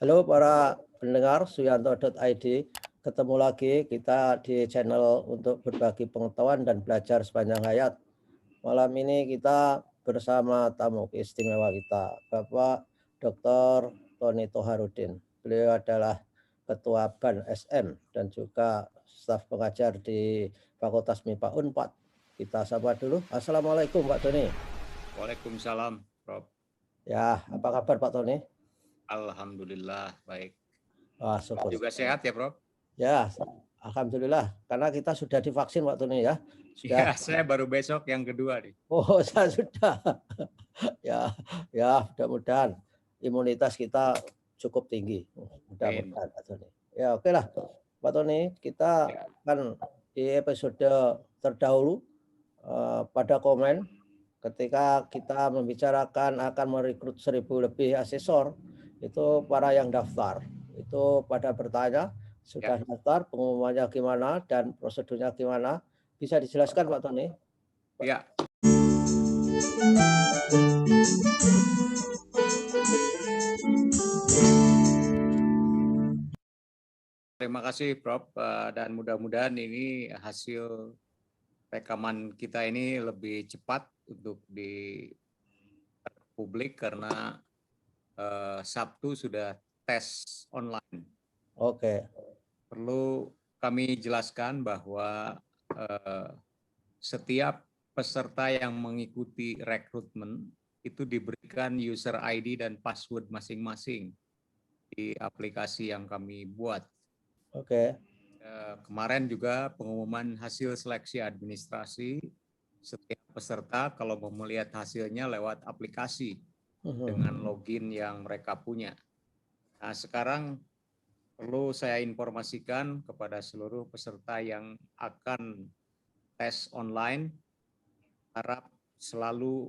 Halo para pendengar Suyanto.id, ketemu lagi kita di channel untuk berbagi pengetahuan dan belajar sepanjang hayat. Malam ini kita bersama tamu istimewa kita, Bapak Dr. Tony Toharudin. Beliau adalah Ketua BAN SM dan juga staf pengajar di Fakultas MIPA Unpad. Kita sapa dulu. Assalamualaikum Pak Tony. Waalaikumsalam, Prof. Ya, apa kabar Pak Tony? Alhamdulillah baik. Syukur. Juga sehat ya, Prof? Ya, alhamdulillah. Karena kita sudah divaksin Pak Tony ya. Ya, saya baru besok yang kedua nih. Oh, saya sudah. ya, mudah-mudahan imunitas kita cukup tinggi. Mudah-mudahan Pak Tony. Ya, oke lah. Pak Tony, kita kan di episode terdahulu pada komen ketika kita membicarakan akan merekrut 1.000 lebih asesor, itu para yang daftar itu pada bertanya sudah daftar, pengumumannya gimana dan prosedurnya gimana, bisa dijelaskan Pak Tony? Ya. Terima kasih Prof, dan mudah-mudahan ini hasil rekaman kita ini lebih cepat untuk di publik karena Sabtu sudah tes online. Oke. Perlu kami jelaskan bahwa setiap peserta yang mengikuti rekrutmen itu diberikan user ID dan password masing-masing di aplikasi yang kami buat. Oke. Kemarin juga pengumuman hasil seleksi administrasi, setiap peserta kalau mau melihat hasilnya lewat aplikasi dengan login yang mereka punya. Nah, sekarang perlu saya informasikan kepada seluruh peserta yang akan tes online, harap selalu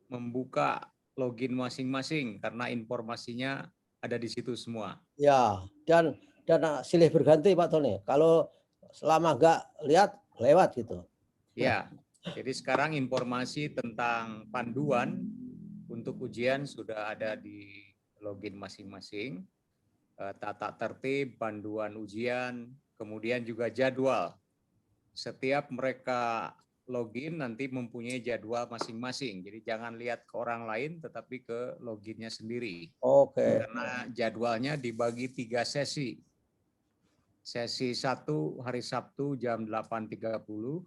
membuka login masing-masing karena informasinya ada di situ semua. Ya, dan silih berganti Pak Tony. Kalau selama nggak lihat, lewat gitu. Ya, jadi sekarang informasi tentang panduan untuk ujian sudah ada di login masing-masing. Tata tertib, panduan ujian, kemudian juga jadwal. Setiap mereka login nanti mempunyai jadwal masing-masing. Jadi jangan lihat ke orang lain, tetapi ke loginnya sendiri. Oke. Karena jadwalnya dibagi 3 sesi. Sesi 1 hari Sabtu jam 8.30,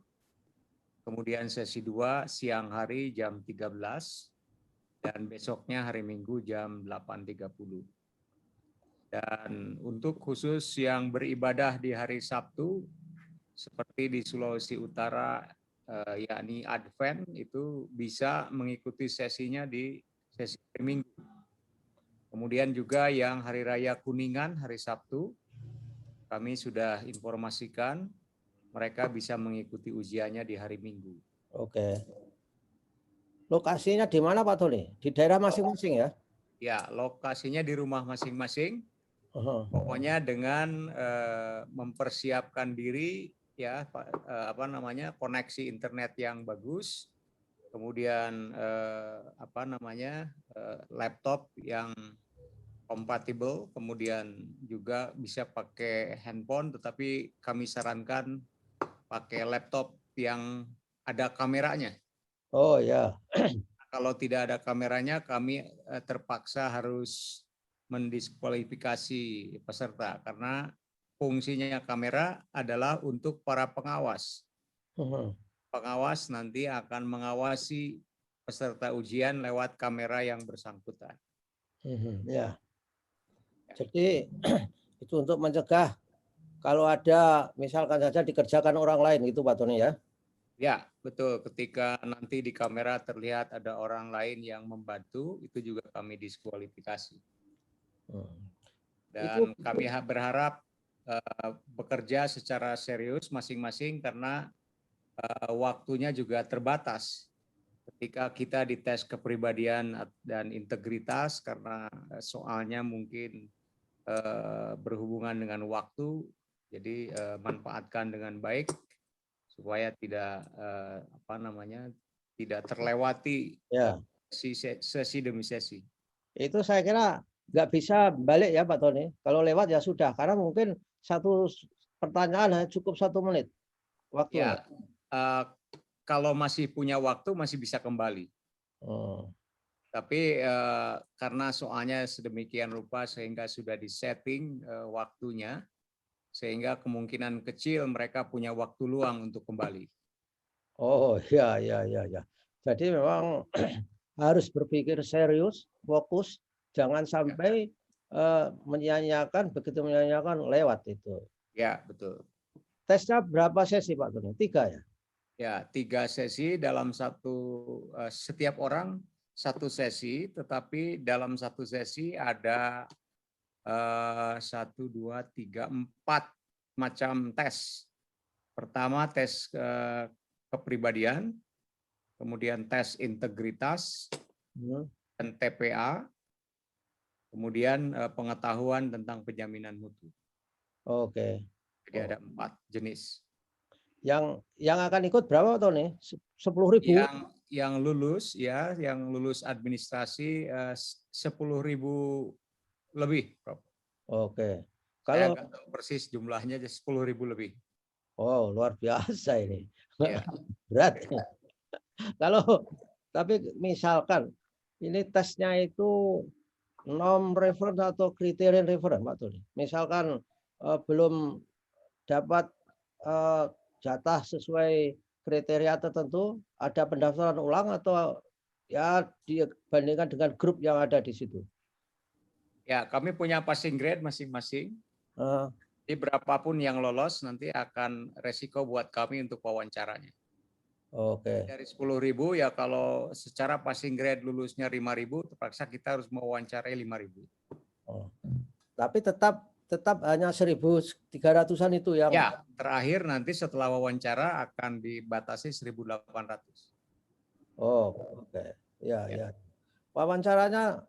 kemudian sesi 2 siang hari jam 13, dan besoknya hari Minggu jam 8.30. Dan untuk khusus yang beribadah di hari Sabtu, seperti di Sulawesi Utara, yakni Advent, itu bisa mengikuti sesinya di sesi hari Minggu. Kemudian juga yang Hari Raya Kuningan, hari Sabtu, kami sudah informasikan mereka bisa mengikuti ujiannya di hari Minggu. Oke. Lokasinya di mana Pak Tony? Di daerah masing-masing ya? Ya, lokasinya di rumah masing-masing. Pokoknya dengan mempersiapkan diri ya, koneksi internet yang bagus, kemudian laptop yang kompatibel, kemudian juga bisa pakai handphone, tetapi kami sarankan pakai laptop yang ada kameranya. Oh ya. Kalau tidak ada kameranya, kami terpaksa harus mendiskualifikasi peserta karena fungsinya kamera adalah untuk para pengawas. Pengawas nanti akan mengawasi peserta ujian lewat kamera yang bersangkutan. Ya. Jadi itu untuk mencegah kalau ada misalkan saja dikerjakan orang lain gitu Pak Tony ya? Ya, betul. Ketika nanti di kamera terlihat ada orang lain yang membantu, itu juga kami diskualifikasi. Dan kami berharap bekerja secara serius masing-masing karena waktunya juga terbatas. Ketika kita dites kepribadian dan integritas karena soalnya mungkin berhubungan dengan waktu, jadi manfaatkan dengan baik supaya tidak tidak terlewati sesi demi sesi. Itu saya kira nggak bisa balik ya Pak Tony. Kalau lewat ya sudah, karena mungkin satu pertanyaan hanya cukup 1 menit waktunya. Ya, kalau masih punya waktu masih bisa kembali. Oh. Tapi karena soalnya sedemikian rupa sehingga sudah disetting waktunya, sehingga kemungkinan kecil mereka punya waktu luang untuk kembali. Oh, ya ya ya ya. Jadi memang harus berpikir serius, fokus, jangan Ya, sampai, menyia-nyiakan, begitu menyia-nyiakan lewat itu. ya betul. Tesnya berapa sesi Pak Tony? 3 ya? Ya, 3 sesi dalam setiap orang 1 sesi, tetapi dalam 1 sesi ada 1, 2, 3, 4 macam tes. Pertama tes kepribadian, kemudian tes integritas Hmm, dan TPA, kemudian pengetahuan tentang penjaminan mutu. oke. Jadi Oh. ada 4 jenis. Yang akan ikut berapa Pak Tony? 10.000? Yang lulus administrasi 10.000 lebih, Prof. Oke. Saya Kalau nggak tahu persis jumlahnya, 10.000 lebih. oh, luar biasa ini. Ya, Berat. Kalau tapi misalkan ini tesnya itu non reference atau kriterian reference Pak Tony. Misalkan, belum dapat, eee, jatah sesuai kriteria tertentu, ada pendaftaran ulang atau ya dibandingkan dengan grup yang ada di situ? ya kami punya passing grade masing-masing. Heeh, Jadi berapapun yang lolos nanti akan resiko buat kami untuk wawancaranya. oke. Dari 10.000 ya kalau secara passing grade lulusnya 5.000, terpaksa kita harus mewawancarai 5.000. Oh, tapi tetap tetap hanya 1.300-an itu yang Ya, terakhir nanti setelah wawancara akan dibatasi 1.800. oh, oke. Ya Ya, ya. Wawancaranya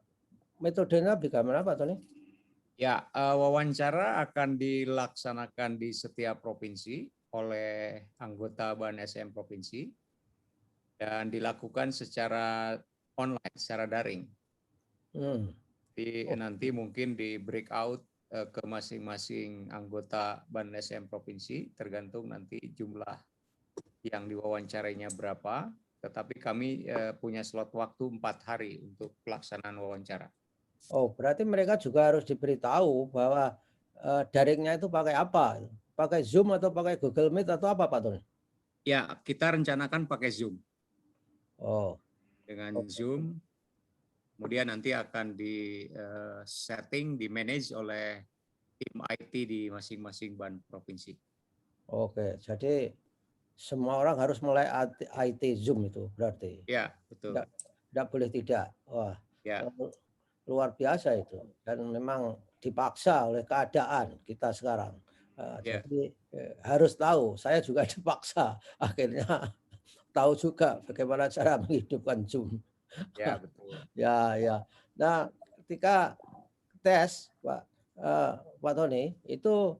metodenya bagaimana Pak Tony? ya wawancara akan dilaksanakan di setiap provinsi oleh anggota BAN-SM provinsi dan dilakukan secara online, secara daring. Hmm. Jadi Oh, nanti mungkin di breakout ke masing-masing anggota BAN-SM provinsi, tergantung nanti jumlah yang diwawancarainya berapa, tetapi kami punya slot waktu 4 hari untuk pelaksanaan wawancara. oh, berarti mereka juga harus diberitahu bahwa, daringnya itu pakai apa? Pakai Zoom atau pakai Google Meet atau apa Pak Tony? Ya, kita rencanakan pakai Zoom. Oh, Dengan oke. Zoom, kemudian nanti akan di setting, di manage oleh tim IT di masing-masing BAN provinsi. Oke, jadi semua orang harus mulai IT Zoom itu berarti? Ya, Nggak betul. nggak boleh tidak. Wah, Ya, luar biasa itu dan memang dipaksa oleh keadaan kita sekarang. ya, Jadi, harus tahu, saya juga dipaksa akhirnya tahu juga bagaimana cara menghidupkan Zoom. ya, betul. Ya ya. Nah, ketika tes Pak Tony, itu,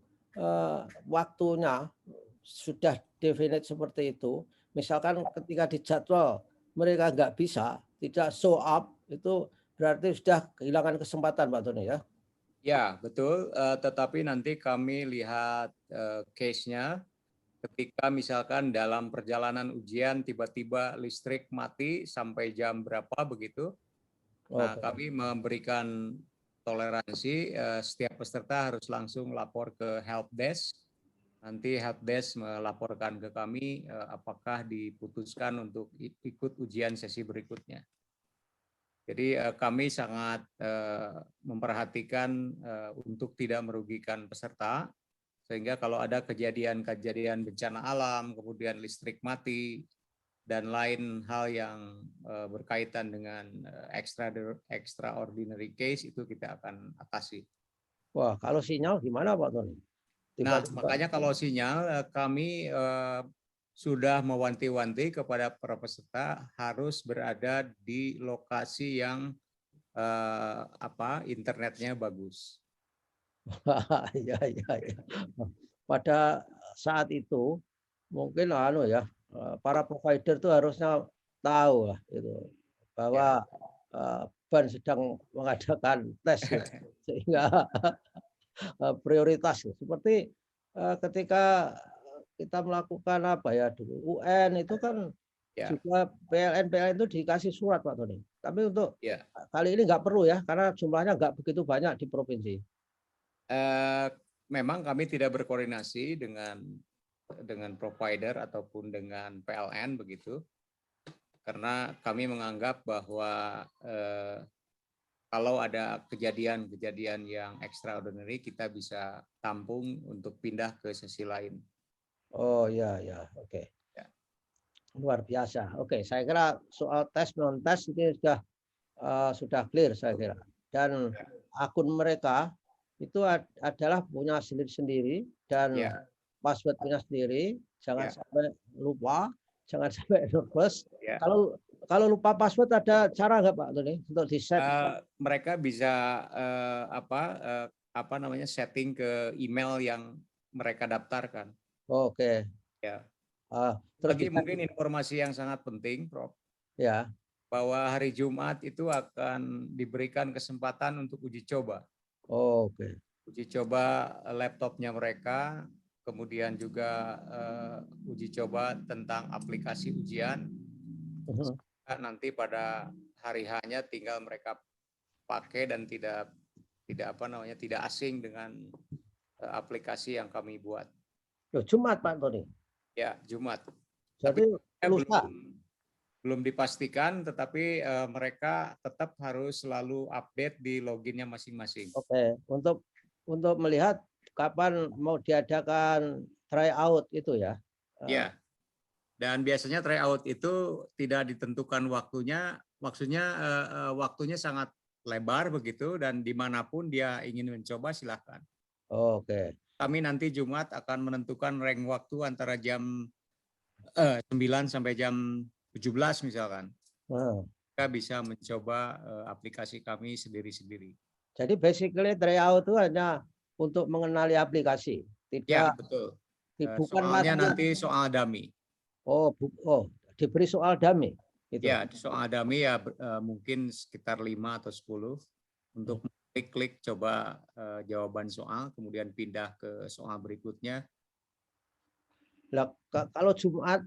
waktunya sudah definite seperti itu, misalkan ketika dijadwal mereka nggak bisa, tidak show up, itu berarti sudah kehilangan kesempatan Pak Tony ya? Ya, betul. Tetapi nanti kami lihat case-nya ketika misalkan dalam perjalanan ujian tiba-tiba listrik mati sampai jam berapa begitu. Nah, Oke. kami memberikan toleransi setiap peserta harus langsung lapor ke help desk. Nanti help desk melaporkan ke kami apakah diputuskan untuk ikut ujian sesi berikutnya. Jadi kami sangat memperhatikan untuk tidak merugikan peserta, sehingga kalau ada kejadian-kejadian bencana alam, kemudian listrik mati, dan lain hal yang berkaitan dengan extraordinary case, itu kita akan atasi. Wah, kalau sinyal gimana Pak Tony? Nah, Tiba-tiba makanya kalau sinyal kami sudah mewanti-wanti kepada para peserta harus berada di lokasi yang internetnya bagus. ya ya ya. Pada saat itu mungkin anu ya, para provider itu harusnya tahu lah itu, Ya, bahwa BAN sedang mengadakan tes ya, sehingga prioritas ya. Seperti ketika kita melakukan apa ya dulu UN itu kan Ya, juga PLN itu dikasih surat Pak Tony. Tapi untuk ya. kali ini nggak perlu ya, karena jumlahnya nggak begitu banyak di provinsi. Eh, Memang kami tidak berkoordinasi dengan provider ataupun dengan PLN begitu, karena kami menganggap bahwa kalau ada kejadian-kejadian yang extraordinary, kita bisa tampung untuk pindah ke sesi lain. Oh ya ya, oke. Ya. Luar biasa. Oke, saya kira soal tes non tes ini sudah clear saya kira. Dan akun mereka itu adalah punya sendiri-sendiri dan Ya, password punya sendiri. Jangan ya, sampai lupa, jangan sampai nervous. ya. Kalau kalau lupa password ada cara nggak Pak Tony untuk di set? Mereka bisa apa namanya setting ke email yang mereka daftarkan. Oke. Ya. Terus Lagi mungkin informasi yang sangat penting, Prof, ya. bahwa hari Jumat itu akan diberikan kesempatan untuk uji coba. Oke. Uji coba laptopnya mereka, kemudian juga uji coba tentang aplikasi ujian. Nanti pada hari H-nya tinggal mereka pakai dan tidak asing dengan aplikasi yang kami buat. Loh, Jumat Pak Tony. Ya, Jumat. Jadi Tapi lusa. belum dipastikan, tetapi mereka tetap harus selalu update di loginnya masing-masing. Oke, untuk melihat kapan mau diadakan tryout itu ya. Ya. Dan biasanya tryout itu tidak ditentukan waktunya, maksudnya waktunya sangat lebar begitu, dan dimanapun dia ingin mencoba silahkan. Oke. Kami nanti Jumat akan menentukan rank waktu antara jam 9 sampai jam 17 misalkan. Kita bisa mencoba aplikasi kami sendiri-sendiri. Jadi basically tryout itu hanya untuk mengenali aplikasi, Ya, tidak betul. bukan Soalnya latihan. nanti soal dummy. Oh, diberi soal dummy. Gitu. Ya, soal dummy ya mungkin sekitar 5 atau 10 untuk klik coba jawaban soal, kemudian pindah ke soal berikutnya. Nah, kalau Jumat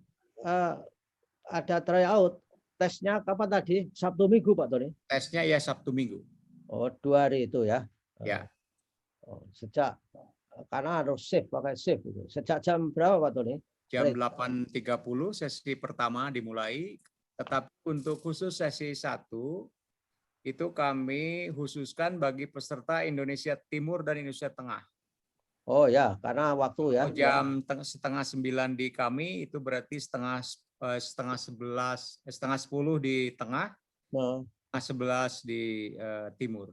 ada tryout, tesnya kapan tadi? Sabtu Minggu Pak Tony? Tesnya ya Sabtu Minggu. Oh, 2 hari itu ya. Ya. Sejak karena harus shift, pakai shift itu. Sejak jam berapa Pak Tony? Jam 8.30 sesi pertama dimulai, tetapi untuk khusus sesi 1 itu kami khususkan bagi peserta Indonesia Timur dan Indonesia Tengah. Oh ya, karena waktu ya. Jam 8:30 di kami itu berarti setengah 10 di tengah, setengah 11 di timur.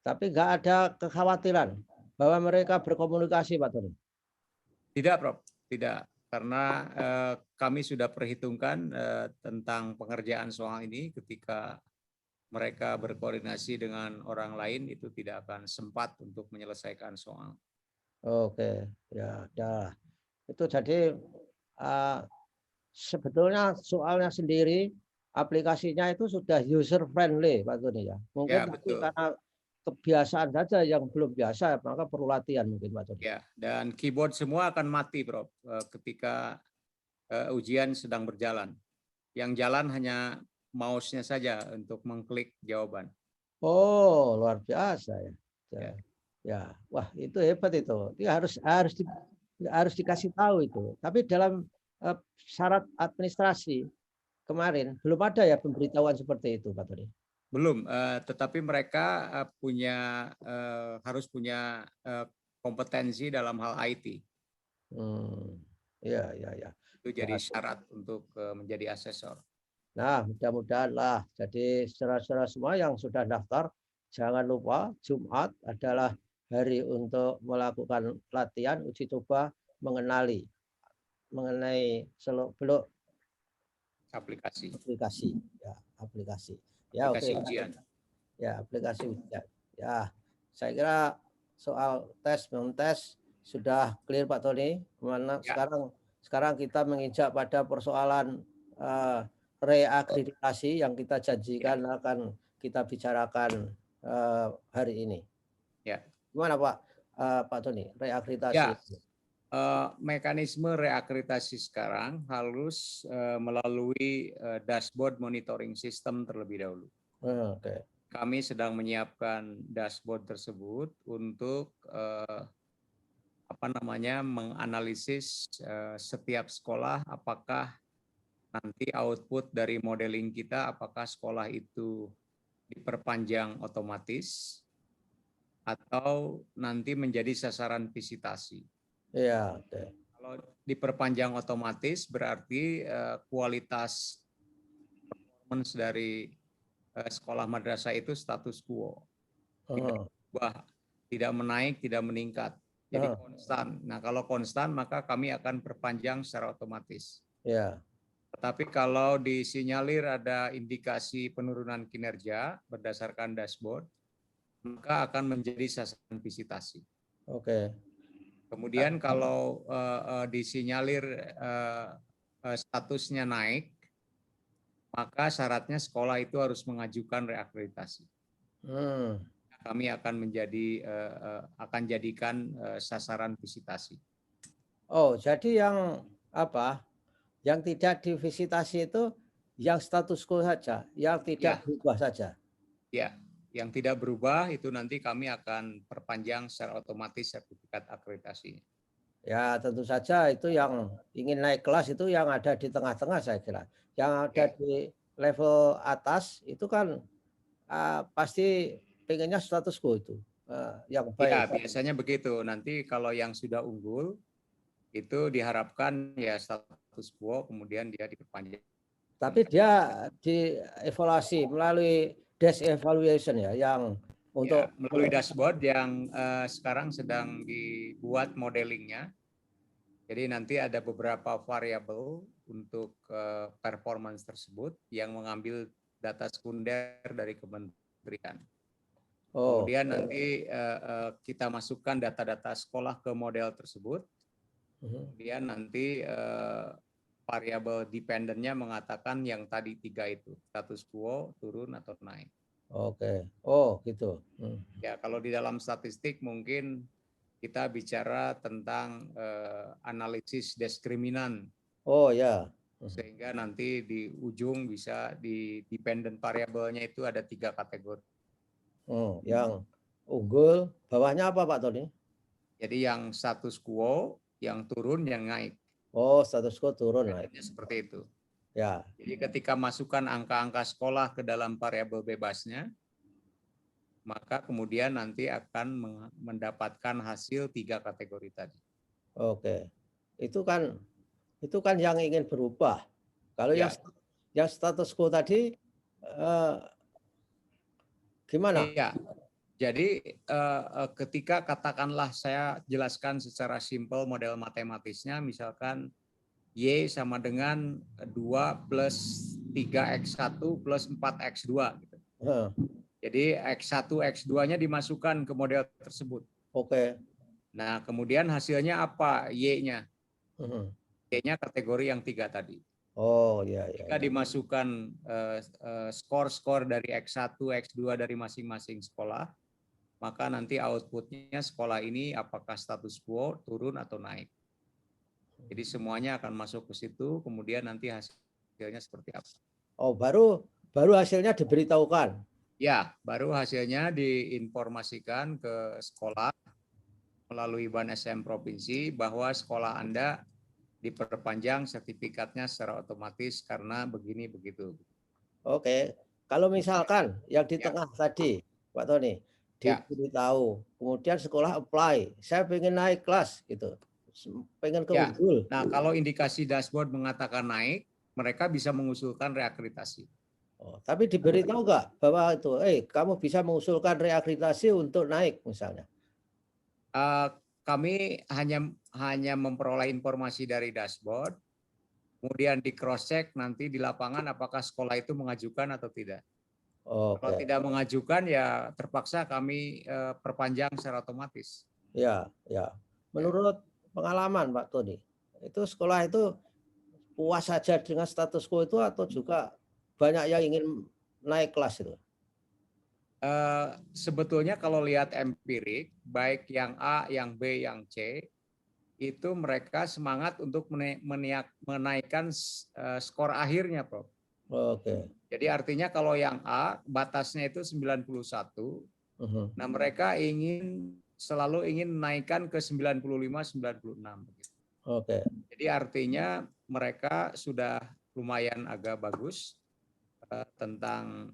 Tapi nggak ada kekhawatiran bahwa mereka berkomunikasi, Pak Tony? Tidak, Prof. Tidak. Karena kami sudah perhitungkan tentang pengerjaan soal ini ketika mereka berkoordinasi dengan orang lain itu tidak akan sempat untuk menyelesaikan soal. Oke, ya, dah. Itu jadi sebetulnya soalnya sendiri, aplikasinya itu sudah user friendly, Pak Tony ya. Mungkin Ya, tapi betul. karena kebiasaan saja yang belum biasa, maka perlu latihan mungkin, Pak Tony. Ya, dan keyboard semua akan mati, Prof, ketika ujian sedang berjalan. Yang jalan hanya mouse-nya saja untuk mengklik jawaban. Oh, luar biasa ya. Ya. Ya, wah itu hebat itu. Itu harus dikasih tahu itu. Tapi dalam syarat administrasi kemarin belum ada ya pemberitahuan seperti itu, Pak Tony. Belum, tetapi mereka harus punya kompetensi dalam hal IT. Ya, ya, ya. Itu jadi syarat untuk menjadi asesor. Nah, mudah-mudahan lah. Jadi saudara-saudara semua yang sudah daftar, jangan lupa Jumat adalah hari untuk melakukan latihan uji coba mengenai seluk-beluk aplikasi. Ya, aplikasi. Ya, aplikasi oke. Ujian. Ya, aplikasi ujian. Ya, saya kira soal tes non tes sudah clear Pak Tony. Mana Ya. sekarang kita menginjak pada persoalan reakreditasi yang kita janjikan akan kita bicarakan hari ini. Ya. Gimana Pak Pak Tony, reakreditasi? Ya, mekanisme reakreditasi sekarang harus melalui dashboard monitoring system terlebih dahulu. Oke. Kami sedang menyiapkan dashboard tersebut untuk menganalisis setiap sekolah apakah nanti output dari modeling kita apakah sekolah itu diperpanjang otomatis atau nanti menjadi sasaran visitasi. Iya, oke. Kalau diperpanjang otomatis berarti kualitas performance dari sekolah madrasah itu status quo. Tidak berubah, tidak menaik, tidak meningkat. Jadi konstan. Nah, kalau konstan maka kami akan perpanjang secara otomatis. Ya. Tetapi kalau disinyalir ada indikasi penurunan kinerja berdasarkan dashboard, maka akan menjadi sasaran visitasi. Oke. Kemudian kalau disinyalir statusnya naik, maka syaratnya sekolah itu harus mengajukan reakreditasi. Kami akan jadikan sasaran visitasi. Oh, jadi yang apa? Yang tidak divisitasi itu yang status quo saja, yang tidak berubah saja. Ya, yang tidak berubah itu nanti kami akan perpanjang secara otomatis sertifikat akreditasi. Ya, tentu saja itu yang ingin naik kelas itu yang ada di tengah-tengah saya kira. Yang ada di level atas itu kan pasti pengennya status quo itu yang baik. Ya, biasanya begitu. Nanti kalau yang sudah unggul itu diharapkan ya status quo kemudian dia diperpanjang. Tapi dia dievaluasi melalui dash evaluation ya yang untuk melalui dashboard yang sekarang sedang dibuat modelingnya. Jadi nanti ada beberapa variabel untuk performance tersebut yang mengambil data sekunder dari kementerian. Kemudian nanti kita masukkan data-data sekolah ke model tersebut. Kemudian nanti variabel dependennya mengatakan yang tadi 3 itu, status quo, turun atau naik. Oke. Oh, gitu. Ya, kalau di dalam statistik mungkin kita bicara tentang analisis diskriminan. Oh ya. Sehingga nanti di ujung bisa di dependent variabelnya itu ada 3 kategori. Yang unggul, bawahnya apa Pak Tony? Jadi yang status quo, yang turun, yang naik. Oh, status quo turun naik. Seperti itu. Ya. Jadi ketika masukkan angka-angka sekolah ke dalam variabel bebasnya, maka kemudian nanti akan mendapatkan hasil 3 kategori tadi. Oke. Itu kan yang ingin berubah. Kalau yang status quo tadi gimana? Iya. Jadi ketika katakanlah saya jelaskan secara simpel model matematisnya, misalkan Y sama dengan 2 plus 3X1 plus 4X2. Gitu. Jadi X1, X2-nya dimasukkan ke model tersebut. Oke. Nah, kemudian hasilnya apa Y-nya? Y-nya kategori yang 3 tadi. Oh, iya. Jika dimasukkan skor-skor dari X1, X2 dari masing-masing sekolah, maka nanti outputnya sekolah ini apakah status quo, turun atau naik. Jadi semuanya akan masuk ke situ, kemudian nanti hasilnya seperti apa. Oh, baru hasilnya diberitahukan. Ya, baru hasilnya diinformasikan ke sekolah melalui Ban SM Provinsi bahwa sekolah Anda diperpanjang sertifikatnya secara otomatis karena begini begitu. Oke, kalau misalkan yang di tengah tadi, Pak Tony, diberitahu, kemudian sekolah apply, saya pengen naik kelas gitu, pengen keunggul. Nah, kalau indikasi dashboard mengatakan naik, mereka bisa mengusulkan reakreditasi. Oh, tapi diberitahu nggak bahwa itu, kamu bisa mengusulkan reakreditasi untuk naik misalnya? Kami hanya memperoleh informasi dari dashboard, kemudian di cross check nanti di lapangan apakah sekolah itu mengajukan atau tidak. Kalau tidak mengajukan ya terpaksa kami perpanjang secara otomatis. Ya. Menurut pengalaman Pak Tony, itu sekolah itu puas saja dengan status quo itu atau juga banyak yang ingin naik kelas itu? Sebetulnya kalau lihat empirik, baik yang A, yang B, yang C, itu mereka semangat untuk menaikkan skor akhirnya, Prof. Oke. Jadi artinya kalau yang A batasnya itu 91, Mhm. nah mereka selalu ingin menaikkan ke 95, 96. Oke. Jadi artinya mereka sudah lumayan agak bagus tentang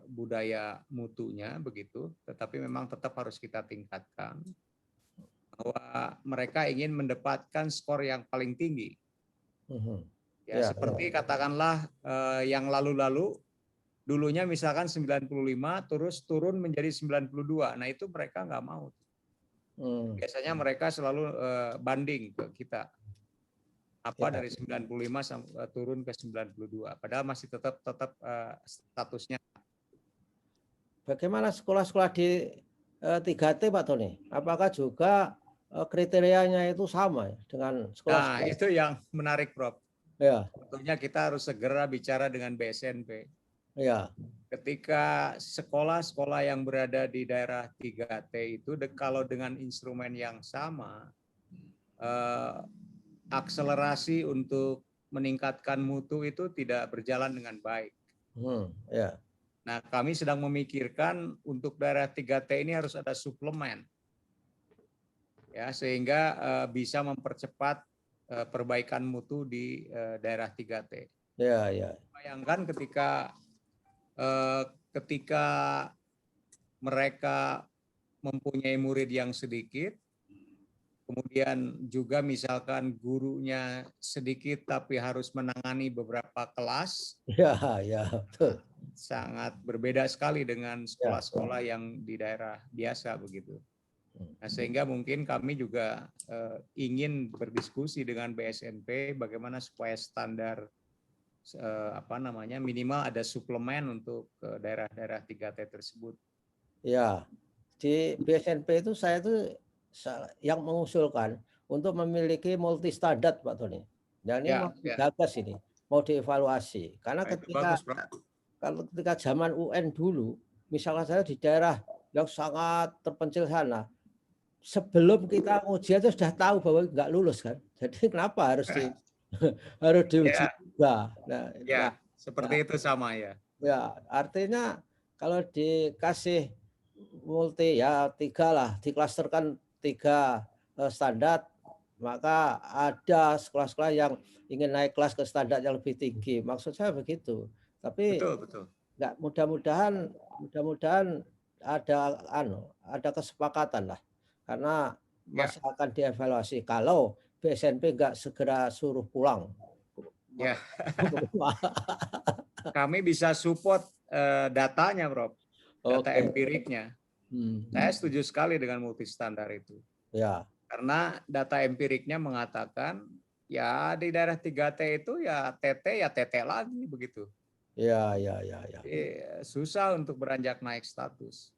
budaya mutunya begitu, tetapi memang tetap harus kita tingkatkan bahwa mereka ingin mendapatkan skor yang paling tinggi. Mhm. Ya, Ya, seperti katakanlah yang lalu-lalu dulunya misalkan 95 terus turun menjadi 92. Nah, itu mereka nggak mau. Biasanya mereka selalu banding ke kita. Apa ya. dari 95 sampai turun ke 92. Padahal masih tetap statusnya. Bagaimana sekolah-sekolah di 3T Pak Tony? Apakah juga kriterianya itu sama ya dengan Nah, sekolah-sekolah? itu yang menarik, Prof. Ya, Tentunya kita harus segera bicara dengan BSNP. ya, Ketika sekolah-sekolah yang berada di daerah 3T itu kalau dengan instrumen yang sama, akselerasi untuk meningkatkan mutu itu tidak berjalan dengan baik. ya, Nah, kami sedang memikirkan untuk daerah 3T ini harus ada suplemen, ya, sehingga bisa mempercepat perbaikan mutu di daerah 3T. ya, ya. Bayangkan ketika mereka mempunyai murid yang sedikit, kemudian juga misalkan gurunya sedikit tapi harus menangani beberapa kelas, Ya, ya, betul. sangat berbeda sekali dengan Ya. sekolah-sekolah yang di daerah biasa begitu. Nah, sehingga mungkin kami juga ingin berdiskusi dengan BSNP bagaimana supaya standar minimal ada suplemen untuk daerah-daerah 3T tersebut. Ya, di BSNP itu saya tuh yang mengusulkan untuk memiliki multi standar Pak Tony. Dan ini mau Ya, ya. digagas ini, mau dievaluasi. Karena Nah, itu bagus, Pak. ketika zaman UN dulu, misalnya saya di daerah yang sangat terpencil sana, sebelum kita ujian itu sudah tahu bahwa nggak lulus kan. Jadi kenapa harus harus diuji Ya, juga. Nah, ya, ya, seperti itu sama ya. ya, artinya kalau dikasih multi ya 3 lah, diklasterkan 3 standar, maka ada sekolah-sekolah yang ingin naik kelas ke standar yang lebih tinggi. Maksud saya begitu. Tapi Betul, betul. nggak mudah-mudahan ada kesepakatan lah. Karena Ya, masih akan dievaluasi kalau BSNP nggak segera suruh pulang. ya. Kami bisa support datanya, Bro. Data Oke. empiriknya. Saya setuju sekali dengan multistandar itu. Ya. Karena data empiriknya mengatakan ya di daerah 3T itu ya TT lagi begitu. Ya, ya, ya, ya. Susah untuk beranjak naik status.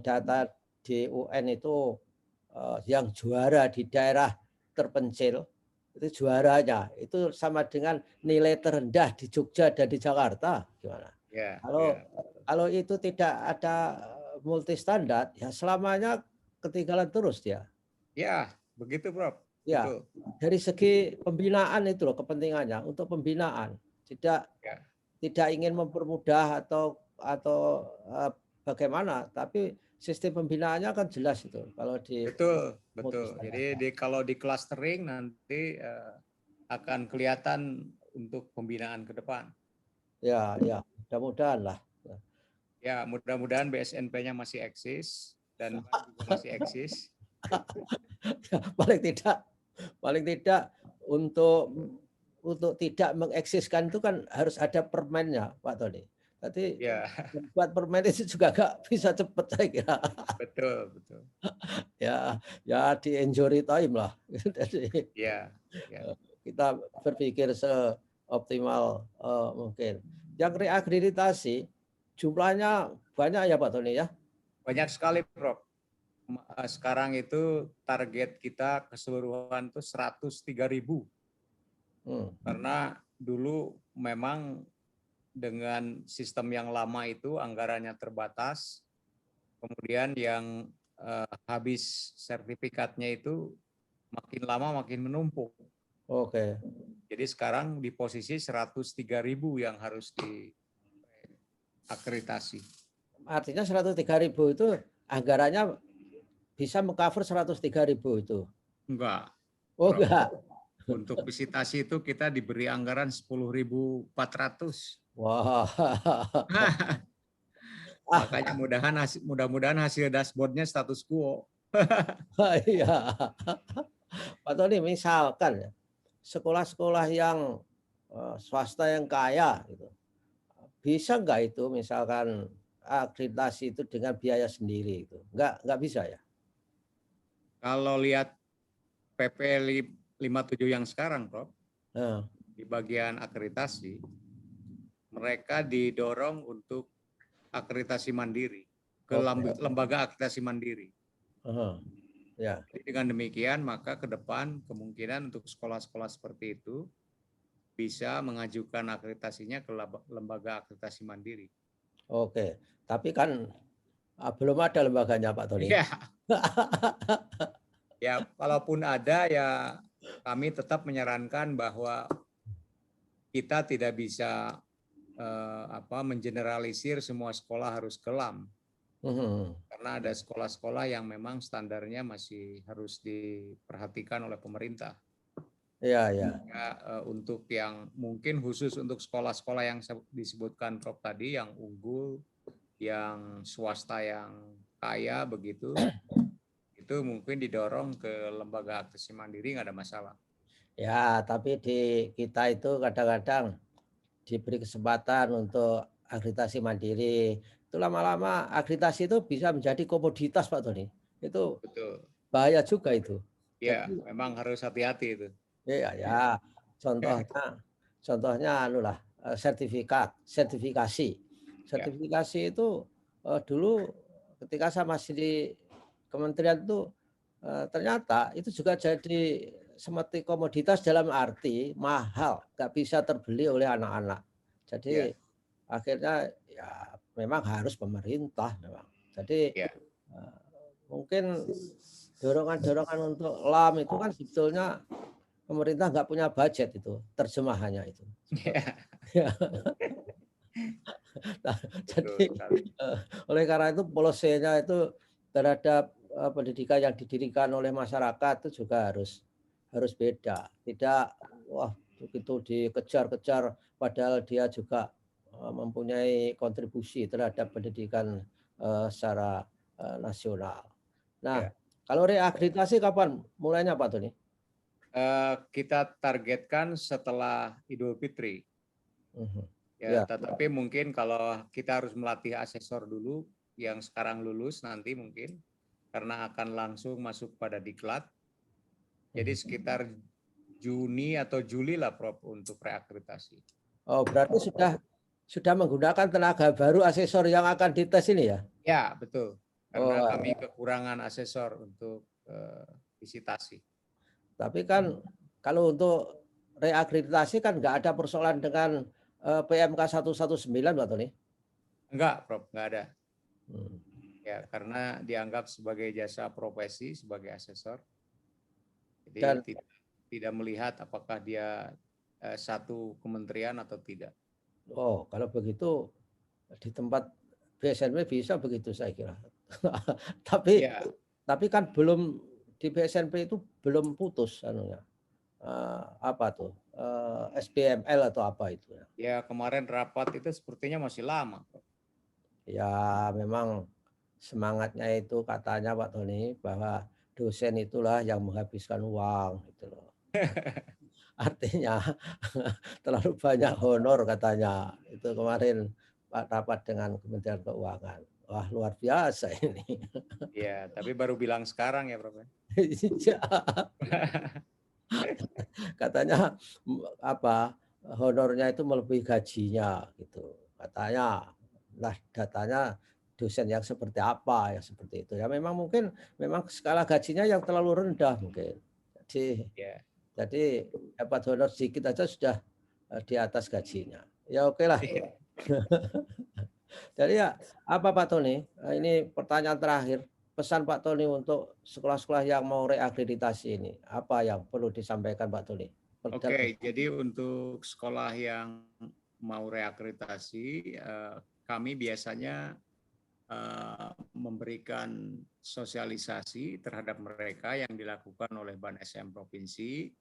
Data di UN itu yang juara di daerah terpencil itu juaranya itu sama dengan nilai terendah di Jogja dan di Jakarta gimana? Ya, Kalau ya. kalau itu tidak ada multi standar ya selamanya ketinggalan terus dia. Ya, begitu, Prof. Ya, Betul. dari segi pembinaan itu loh kepentingannya untuk pembinaan tidak Ya. tidak ingin mempermudah atau bagaimana, tapi sistem pembinaannya kan jelas itu kalau di Betul, betul. multistandard. Jadi kalau di clustering nanti akan kelihatan untuk pembinaan ke depan. Ya, ya, mudah-mudahan lah. Ya, mudah-mudahan BSNP-nya masih eksis dan juga masih eksis. Ya, paling tidak untuk tidak mengeksiskan itu kan harus ada permennya, Pak Tony. Tapi Ya, buat permen itu juga nggak bisa cepat saya kira. betul, betul. Ya, ya di injury time lah. Jadi Ya, ya. kita berpikir seoptimal mungkin. Yang reakreditasi jumlahnya banyak ya Pak Tony ya? Banyak sekali, Prof. Sekarang itu target kita keseluruhan itu 103.000. Karena dulu memang dengan sistem yang lama itu anggarannya terbatas, kemudian yang habis sertifikatnya itu makin lama makin menumpuk. Oke. Jadi sekarang di posisi 103.000 yang harus diakreditasi. Artinya 103.000 itu anggarannya bisa mengcover 103.000 itu? Enggak. Oh enggak. Untuk visitasi itu kita diberi anggaran 10.400. Wah. Makanya mudah-mudahan hasil dashboardnya status quo. Iya. Pak Tony, misalkan ya, sekolah-sekolah yang swasta yang kaya gitu, bisa nggak itu misalkan akreditasi itu dengan biaya sendiri itu? Nggak bisa ya? Kalau lihat PP 57 yang sekarang, Prof, Nah, di bagian akreditasi, mereka didorong untuk akreditasi mandiri ke oke. lembaga akreditasi mandiri. Ya. Jadi dengan demikian maka ke depan kemungkinan untuk sekolah-sekolah seperti itu bisa mengajukan akreditasinya ke lembaga akreditasi mandiri. Oke, tapi kan belum ada lembaganya Pak Tony. Iya. Ya, kalaupun ada ya kami tetap menyarankan bahwa kita tidak bisa mengeneralisir semua sekolah harus kelam. Karena ada sekolah-sekolah yang memang standarnya masih harus diperhatikan oleh pemerintah. Iya, ya. Untuk yang mungkin khusus untuk sekolah-sekolah yang disebutkan Prof tadi, yang unggul, yang swasta yang kaya begitu, itu mungkin didorong ke lembaga akreditasi mandiri, nggak ada masalah. Ya, tapi di kita itu kadang-kadang diberi kesempatan untuk akreditasi mandiri. Itu lama-lama akreditasi itu bisa menjadi komoditas Pak Tony. Itu Betul. bahaya juga itu. Ya, Jadi memang harus hati-hati itu. ya, ya. Contohnya anulah sertifikasi. Sertifikasi itu dulu ketika saya masih di kementerian itu ternyata itu juga jadi seperti komoditas dalam arti mahal, nggak bisa terbeli oleh anak-anak. Jadi akhirnya ya memang harus pemerintah memang. Jadi mungkin dorongan-dorongan untuk LAM itu kan sebetulnya pemerintah nggak punya budget itu terjemahannya itu. Nah, jadi oleh karena itu polosinya itu terhadap pendidikan yang didirikan oleh masyarakat itu juga harus beda. Tidak wah begitu dikejar-kejar padahal dia juga mempunyai kontribusi terhadap pendidikan secara nasional. Nah, kalau reakreditasi kapan mulainya Pak Tony? Kita targetkan setelah Idul Fitri. Ya, tetapi mungkin kalau kita harus melatih asesor dulu yang sekarang lulus nanti mungkin karena akan langsung masuk pada diklat. Jadi sekitar Juni atau Juli lah Prof untuk reakreditasi. Oh, berarti sudah menggunakan tenaga baru asesor yang akan dites ini ya? Ya, betul. Karena kami kekurangan asesor untuk visitasi. Tapi kan kalau untuk reakreditasi kan nggak ada persoalan dengan PMK 119 Pak Tony? Enggak, Prof, enggak ada. Ya, karena dianggap sebagai jasa profesi, sebagai asesor. Jadi dan, tidak melihat apakah dia satu kementerian atau tidak. Oh, kalau begitu di tempat BSNP bisa begitu saya kira. Tapi kan belum di BSNP itu belum putus anunya. Apa tuh? SBML atau apa itu ya? Ya, kemarin rapat itu sepertinya masih lama. Ya, memang semangatnya itu katanya Pak Tony bahwa dosen itulah yang menghabiskan uang gitu loh. Artinya terlalu banyak honor katanya. Itu kemarin Pak rapat dengan Kementerian Keuangan. Wah, luar biasa ini. Ya, tapi baru bilang sekarang ya, Prof. Katanya apa? Honornya itu melebihi gajinya gitu. Katanya lah datanya dosen yang seperti apa ya seperti itu. Ya memang mungkin memang skala gajinya yang terlalu rendah mungkin. Jadi dapat honor sedikit aja sudah di atas gajinya. Ya oke lah. Iya. Jadi ya apa Pak Tony, ini pertanyaan terakhir, pesan Pak Tony untuk sekolah-sekolah yang mau reakreditasi ini, apa yang perlu disampaikan Pak Tony? Oke, jadi untuk sekolah yang mau reakreditasi, kami biasanya memberikan sosialisasi terhadap mereka yang dilakukan oleh BAN-SM Provinsi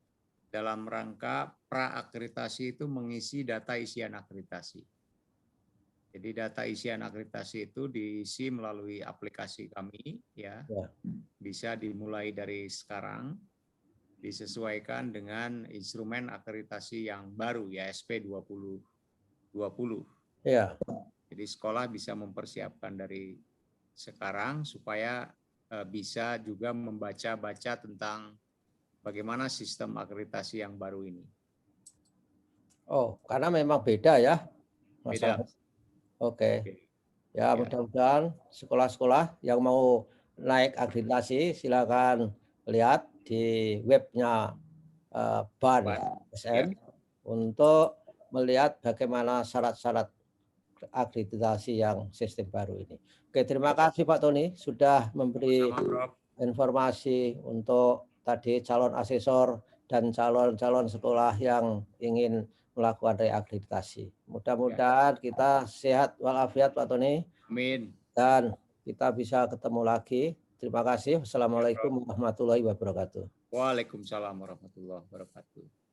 dalam rangka pra-akreditasi itu mengisi data isian akreditasi. Jadi data isian akreditasi itu diisi melalui aplikasi kami, ya. Bisa dimulai dari sekarang, disesuaikan dengan instrumen akreditasi yang baru, ya SP 2020. Ya. Jadi sekolah bisa mempersiapkan dari sekarang supaya bisa juga membaca-baca tentang bagaimana sistem akreditasi yang baru ini. Oh, karena memang beda ya masalah. Beda. Oke. Ya, mudah-mudahan sekolah-sekolah yang mau naik akreditasi silakan lihat di webnya BAN-SM untuk melihat bagaimana syarat-syarat akreditasi yang sistem baru ini. Oke, terima kasih Pak Tony sudah memberi informasi untuk tadi calon asesor dan calon-calon sekolah yang ingin melakukan reakreditasi. Mudah-mudahan kita sehat walafiat Pak Tony. Amin. Dan kita bisa ketemu lagi. Terima kasih. Wassalamualaikum warahmatullahi wabarakatuh. Waalaikumsalam warahmatullahi wabarakatuh.